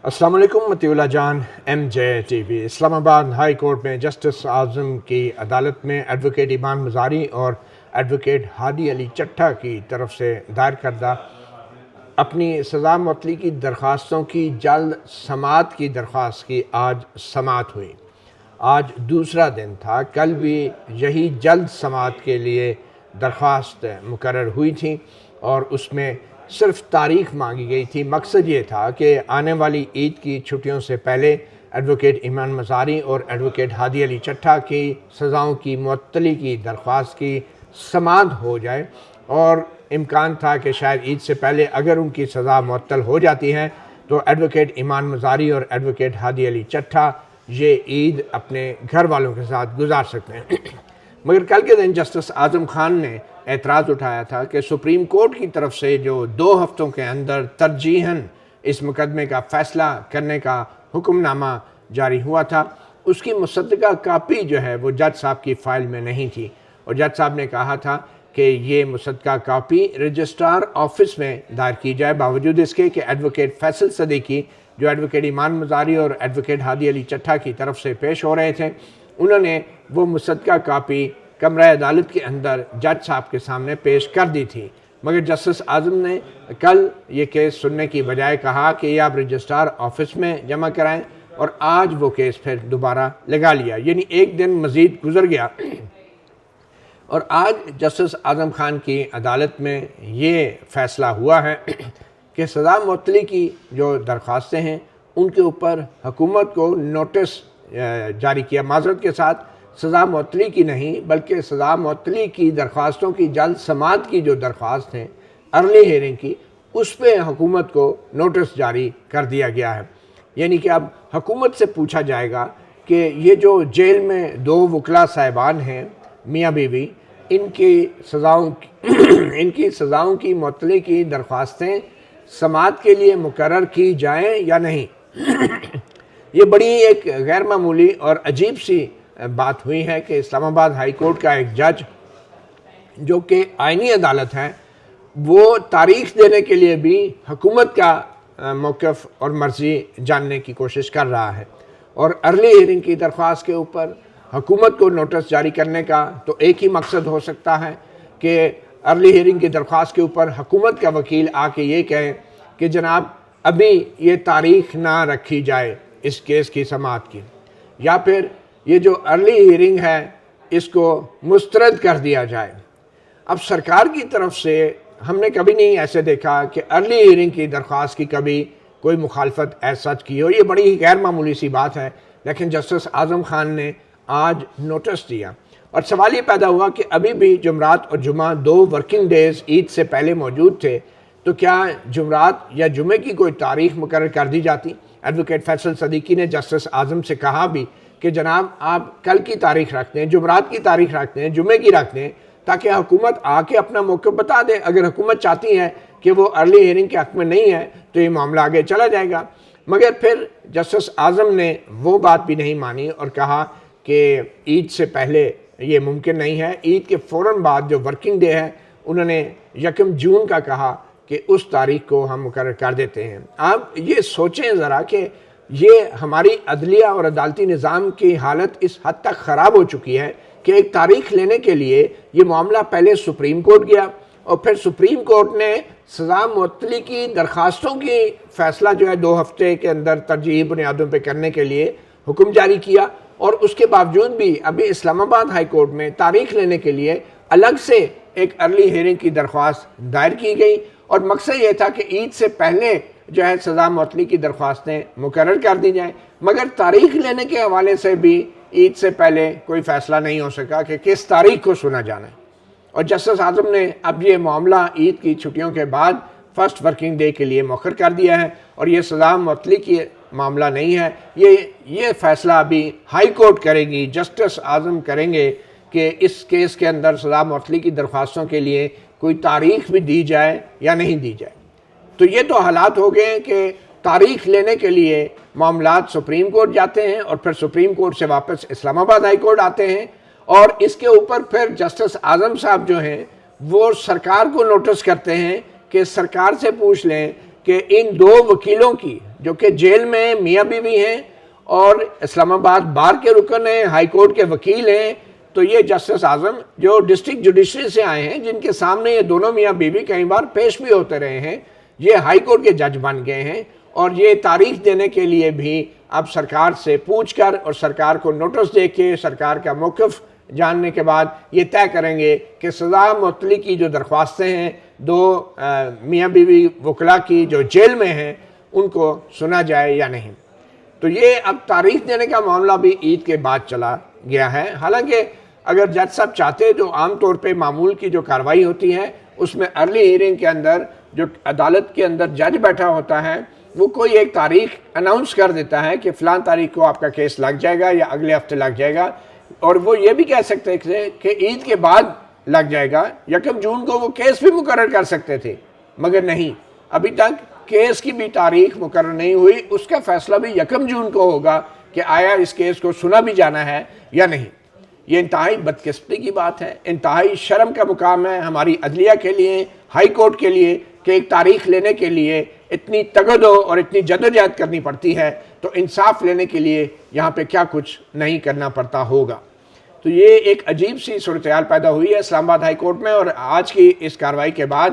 السلام علیکم متی اللہ جان ایم جے ٹی وی اسلام آباد ہائی کورٹ میں جسٹس اعظم کی عدالت میں ایڈوکیٹ ایمان مزاری اور ایڈوکیٹ ہادی علی چٹھا کی طرف سے دائر کردہ اپنی سزا معطلی کی درخواستوں کی جلد سماعت کی درخواست کی آج سماعت ہوئی۔ آج دوسرا دن تھا، کل بھی یہی جلد سماعت کے لیے درخواست مقرر ہوئی تھی اور اس میں صرف تاریخ مانگی گئی تھی۔ مقصد یہ تھا کہ آنے والی عید کی چھٹیوں سے پہلے ایڈوکیٹ ایمان مزاری اور ایڈوکیٹ ہادی علی چٹھا کی سزاؤں کی معطلی کی درخواست کی سماعت ہو جائے، اور امکان تھا کہ شاید عید سے پہلے اگر ان کی سزا معطل ہو جاتی ہے تو ایڈوکیٹ ایمان مزاری اور ایڈوکیٹ ہادی علی چٹھا یہ عید اپنے گھر والوں کے ساتھ گزار سکتے ہیں۔ مگر کل کے دن جسٹس اعظم خان نے اعتراض اٹھایا تھا کہ سپریم کورٹ کی طرف سے جو 2 ہفتوں کے اندر ترجیحاً اس مقدمے کا فیصلہ کرنے کا حکم نامہ جاری ہوا تھا، اس کی مصدقہ کاپی جو ہے وہ جج صاحب کی فائل میں نہیں تھی، اور جج صاحب نے کہا تھا کہ یہ مصدقہ کاپی رجسٹرار آفس میں دائر کی جائے، باوجود اس کے کہ ایڈوکیٹ فیصل صدیقی جو ایڈوکیٹ ایمان مزاری اور ایڈوکیٹ ہادی علی چٹھا کی طرف سے پیش ہو رہے تھے، انہوں نے وہ مصدقہ کاپی کمرہ عدالت کے اندر جج صاحب کے سامنے پیش کر دی تھی۔ مگر جسٹس اعظم نے کل یہ کیس سننے کی بجائے کہا کہ یہ آپ رجسٹرار آفس میں جمع کرائیں، اور آج وہ کیس پھر دوبارہ لگا لیا، یعنی ایک دن مزید گزر گیا، اور آج جسٹس اعظم خان کی عدالت میں یہ فیصلہ ہوا ہے کہ سزا معطلی کی جو درخواستیں ہیں ان کے اوپر حکومت کو نوٹس جاری کیا، معذرت کے ساتھ سزا معطلی کی نہیں بلکہ سزا معطلی کی درخواستوں کی جلد سماعت کی جو درخواست ہیں ارلی ہیئرنگ کی، اس پہ حکومت کو نوٹس جاری کر دیا گیا ہے۔ یعنی کہ اب حکومت سے پوچھا جائے گا کہ یہ جو جیل میں 2 وکلاء صاحبان ہیں میاں بیوی، ان کی سزاؤں کی معطلی کی درخواستیں سماعت کے لیے مقرر کی جائیں یا نہیں۔ یہ بڑی ایک غیر معمولی اور عجیب سی بات ہوئی ہے کہ اسلام آباد ہائی کورٹ کا ایک جج جو کہ آئینی عدالت ہے، وہ تاریخ دینے کے لیے بھی حکومت کا موقف اور مرضی جاننے کی کوشش کر رہا ہے، اور ارلی ہیئرنگ کی درخواست کے اوپر حکومت کو نوٹس جاری کرنے کا تو ایک ہی مقصد ہو سکتا ہے کہ ارلی ہیئرنگ کی درخواست کے اوپر حکومت کا وکیل آ کے یہ کہے کہ جناب ابھی یہ تاریخ نہ رکھی جائے اس کیس کی سماعت کی، یا پھر یہ جو ارلی ہیئرنگ ہے اس کو مسترد کر دیا جائے۔ اب سرکار کی طرف سے ہم نے کبھی نہیں ایسے دیکھا کہ ارلی ہیئرنگ کی درخواست کی کبھی کوئی مخالفت ایز سچ کی ہو، یہ بڑی ہی غیر معمولی سی بات ہے، لیکن جسٹس اعظم خان نے آج نوٹس دیا، اور سوال یہ پیدا ہوا کہ ابھی بھی جمعرات اور جمعہ 2 ورکنگ ڈیز عید سے پہلے موجود تھے، تو کیا جمعرات یا جمعے کی کوئی تاریخ مقرر کر دی جاتی؟ ایڈوکیٹ فیصل صدیقی نے جسٹس اعظم سے کہا بھی کہ جناب آپ کل کی تاریخ رکھتے ہیں، جمعرات کی تاریخ رکھتے ہیں، جمعے کی رکھتے ہیں، تاکہ حکومت آ کے اپنا موقف بتا دے۔ اگر حکومت چاہتی ہے کہ وہ ارلی ہیئرنگ کے حق میں نہیں ہے تو یہ معاملہ آگے چلا جائے گا۔ مگر پھر جسٹس اعظم نے وہ بات بھی نہیں مانی اور کہا کہ عید سے پہلے یہ ممکن نہیں ہے، عید کے فوراً بعد جو ورکنگ ڈے ہے انہوں نے 1 جون کا کہا کہ اس تاریخ کو ہم مقرر کر دیتے ہیں۔ آپ یہ سوچیں ذرا کہ یہ ہماری عدلیہ اور عدالتی نظام کی حالت اس حد تک خراب ہو چکی ہے کہ ایک تاریخ لینے کے لیے یہ معاملہ پہلے سپریم کورٹ گیا، اور پھر سپریم کورٹ نے سزا معطلی کی درخواستوں کی فیصلہ جو ہے 2 ہفتے کے اندر ترجیحی بنیادوں پہ کرنے کے لیے حکم جاری کیا، اور اس کے باوجود بھی ابھی اسلام آباد ہائی کورٹ میں تاریخ لینے کے لیے الگ سے ایک ارلی ہیئرنگ کی درخواست دائر کی گئی، اور مقصد یہ تھا کہ عید سے پہلے جو ہے سزا معطلی کی درخواستیں مقرر کر دی جائیں۔ مگر تاریخ لینے کے حوالے سے بھی عید سے پہلے کوئی فیصلہ نہیں ہو سکا کہ کس تاریخ کو سنا جانا ہے، اور جسٹس اعظم نے اب یہ معاملہ عید کی چھٹیوں کے بعد 1 ورکنگ ڈے کے لیے مؤخر کر دیا ہے، اور یہ سزا معطلی کی معاملہ نہیں ہے، یہ فیصلہ ابھی ہائی کورٹ کرے گی، جسٹس اعظم کریں گے کہ اس کیس کے اندر سزا معطلی کی درخواستوں کے لیے کوئی تاریخ بھی دی جائے یا نہیں دی جائے۔ تو یہ تو حالات ہو گئے کہ تاریخ لینے کے لیے معاملات سپریم کورٹ جاتے ہیں، اور پھر سپریم کورٹ سے واپس اسلام آباد ہائی کورٹ آتے ہیں، اور اس کے اوپر پھر جسٹس اعظم صاحب جو ہیں وہ سرکار کو نوٹس کرتے ہیں کہ سرکار سے پوچھ لیں کہ ان 2 وکیلوں کی جو کہ جیل میں میاں بیوی ہیں اور اسلام آباد بار کے رکن ہیں, ہائی کورٹ کے وکیل ہیں, تو یہ جسٹس اعظم جو ڈسٹرکٹ جوڈیشری سے آئے ہیں, جن کے سامنے یہ دونوں میاں بیوی کئی بار پیش بھی ہوتے رہے ہیں, یہ ہائی کورٹ کے جج بن گئے ہیں, اور یہ تاریخ دینے کے لیے بھی اب سرکار سے پوچھ کر اور سرکار کو نوٹس دے کے سرکار کا موقف جاننے کے بعد یہ طے کریں گے کہ سزا معطلی کی جو درخواستیں ہیں دو میاں بیوی وکلا کی جو جیل میں ہیں ان کو سنا جائے یا نہیں. تو یہ اب تاریخ دینے کا معاملہ بھی عید کے بعد چلا گیا ہے. حالانکہ اگر جج صاحب چاہتے جو عام طور پہ معمول کی جو کارروائی ہوتی ہے اس میں ارلی ہیئرنگ کے اندر جو عدالت کے اندر جج بیٹھا ہوتا ہے وہ کوئی ایک تاریخ اناؤنس کر دیتا ہے کہ فلاں تاریخ کو آپ کا کیس لگ جائے گا یا اگلے ہفتے لگ جائے گا, اور وہ یہ بھی کہہ سکتے تھے کہ عید کے بعد لگ جائے گا. 1 جون کو وہ کیس بھی مقرر کر سکتے تھے, مگر نہیں, ابھی تک کیس کی بھی تاریخ مقرر نہیں ہوئی. اس کا فیصلہ بھی 1 جون کو ہوگا کہ آیا اس کیس کو سنا بھی جانا ہے یا نہیں. یہ انتہائی بدقسمتی کی بات ہے, انتہائی شرم کا مقام ہے ہماری عدلیہ کے لیے, ہائی کورٹ کے لیے, کہ ایک تاریخ لینے کے لیے اتنی تگدو اور اتنی جدوجہد کرنی پڑتی ہے, تو انصاف لینے کے لیے یہاں پہ کیا کچھ نہیں کرنا پڑتا ہوگا. تو یہ ایک عجیب سی صورتحال پیدا ہوئی ہے اسلام آباد ہائی کورٹ میں. اور آج کی اس کارروائی کے بعد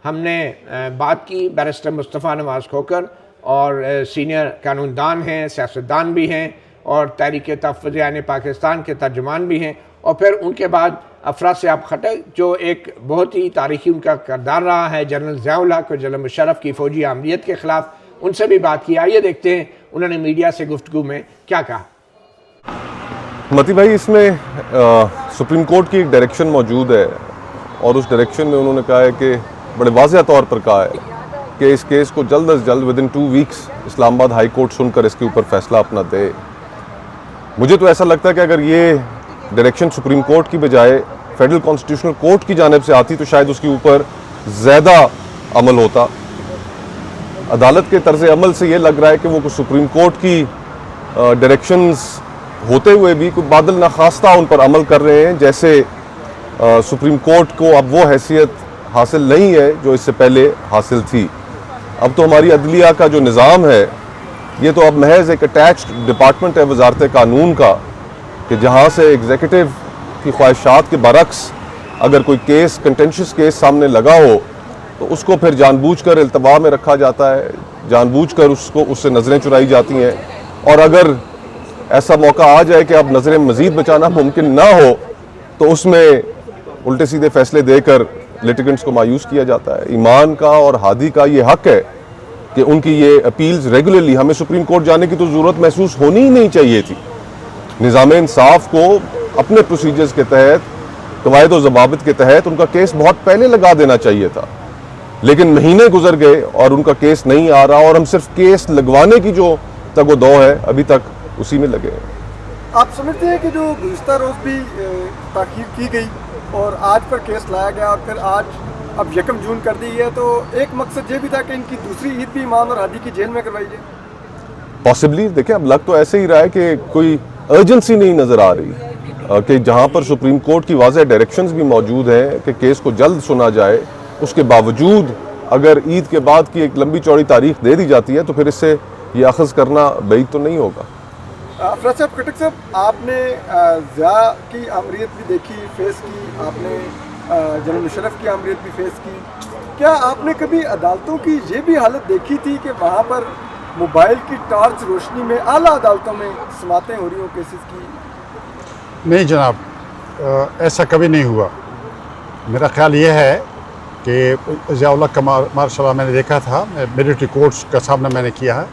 ہم نے بات کی بیرسٹر مصطفیٰ نواز کھوکھر, اور سینئر قانون دان ہیں, سیاستدان بھی ہیں, اور تحریک تحفظ عین پاکستان کے ترجمان بھی ہیں, اور پھر ان کے بعد افراد سیاب خٹک جو ایک بہت ہی تاریخی ان کا کردار رہا ہے, جنرل ضیاء الحق اور جنرل مشرف کی فوجی عملیت کے خلاف, ان سے بھی بات کی. آئیے دیکھتے ہیں انہوں نے میڈیا سے گفتگو میں کیا کہا. متی بھائی, اس میں سپریم کورٹ کی ایک ڈائریکشن موجود ہے, اور اس ڈائریکشن میں انہوں نے کہا ہے کہ بڑے واضح طور پر کہا ہے کہ اس کیس کو جلد از جلد ودن 2 ویکس اسلام آباد ہائی کورٹ سن کر اس کے اوپر فیصلہ اپنا دے. مجھے تو ایسا لگتا ہے کہ اگر یہ ڈائریکشن سپریم کورٹ کی بجائے فیڈرل کانسٹیٹیوشنل کورٹ کی جانب سے آتی تو شاید اس کے اوپر زیادہ عمل ہوتا. عدالت کے طرز عمل سے یہ لگ رہا ہے کہ وہ سپریم کورٹ کی ڈائریکشنز ہوتے ہوئے بھی کوئی بادل ناخواستہ ان پر عمل کر رہے ہیں, جیسے سپریم کورٹ کو اب وہ حیثیت حاصل نہیں ہے جو اس سے پہلے حاصل تھی. اب تو ہماری عدلیہ کا جو نظام ہے یہ تو اب محض ایک اٹیچڈ ڈپارٹمنٹ ہے وزارت قانون کا, کہ جہاں سے ایگزیکٹو کی خواہشات کے برعکس اگر کوئی کیس کنٹینشس کیس سامنے لگا ہو تو اس کو پھر جان بوجھ کر التوا میں رکھا جاتا ہے, جان بوجھ کر اس سے نظریں چرائی جاتی ہیں, اور اگر ایسا موقع آ جائے کہ اب نظریں مزید بچانا ممکن نہ ہو تو اس میں الٹے سیدھے فیصلے دے کر لیٹیگنٹس کو مایوس کیا جاتا ہے. ایمان کا اور ہادی کا یہ حق ہے کہ ان کی یہ اپیلز ریگولرلی, ہمیں سپریم کورٹ جانے کی تو ضرورت محسوس ہونی ہی نہیں چاہیے تھی. نظام انصاف کو اپنے پروسیجرز کے تحت, قواعد و ضوابط کے تحت ان کا کیس بہت پہلے لگا دینا چاہیے تھا, لیکن مہینے گزر گئے اور ان کا کیس نہیں آ رہا, اور ہم صرف کیس لگوانے کی جو تگ و دو ہے ابھی تک اسی میں لگے. آپ سمجھتے ہیں کہ جو گزشتہ روز بھی تاخیر کی گئی اور آج پر کیس لایا گیا اور پھر آج اب 1 جون کر دی ہے, تو ایک مقصد یہ بھی تھا کہ ان کی دوسری عید بھی ایمان اور ہادی کی جیل میں کروائی جائے؟ پاسبلی, دیکھیں اب لگ تو ایسے ہی رہا ہے کہ کوئی ارجنسی نہیں نظر آ رہی, کہ جہاں پر سپریم کورٹ کی واضح ڈائریکشنز بھی موجود ہیں کہ کیس کو جلد سنا جائے, اس کے باوجود اگر عید کے بعد کی ایک لمبی چوڑی تاریخ دے دی جاتی ہے تو پھر اس سے یہ اخذ کرنا بعید تو نہیں ہوگا. افراد صاحب, کھٹک صاحب, آپ نے ضیاء کی آمریت بھی دیکھی, فیس کی, آپ نے جنرل مشرف کی آمریت بھی فیس کی. کیا آپ نے کبھی عدالتوں کی یہ بھی حالت دیکھی تھی کہ وہاں پر موبائل کی ٹارچ روشنی میں اعلیٰ عدالتوں میں سماعتیں ہو رہی ہوں کیسز کی؟ نہیں جناب, ایسا کبھی نہیں ہوا. میرا خیال یہ ہے کہ ضیاء الحق کا ماشاء اللہ میں نے دیکھا تھا, ملٹری کورٹس کا سامنا میں نے کیا ہے,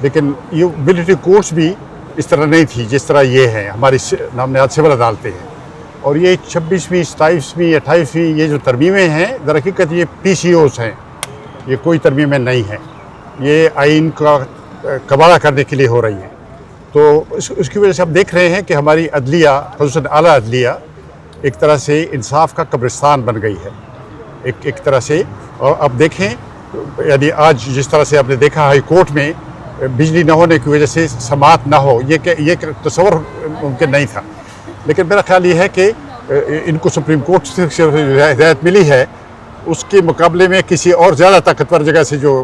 لیکن یہ ملٹری کورٹس بھی اس طرح نہیں تھی جس طرح یہ ہیں ہماری نام سول عدالتیں ہیں. اور یہ 26ویں 27ویں 28ویں یہ جو ترمیمیں ہیں در حقیقت یہ PCOs ہیں, یہ کوئی ترمیمیں نہیں ہیں, یہ آئین کا کباڑہ کرنے کے لیے ہو رہی ہیں. تو اس کی وجہ سے ہم دیکھ رہے ہیں کہ ہماری عدلیہ, خصوصاً اعلیٰ عدلیہ, ایک طرح سے انصاف کا قبرستان بن گئی ہے ایک طرح سے. اور اب دیکھیں, یعنی آج جس طرح سے آپ نے دیکھا ہائی کورٹ میں بجلی نہ ہونے کی وجہ سے سماعت نہ ہو, یہ تصور ممکن نہیں تھا. لیکن میرا خیال یہ ہے کہ ان کو سپریم کورٹ سے ہدایت ملی ہے, اس کے مقابلے میں کسی اور زیادہ طاقتور جگہ سے جو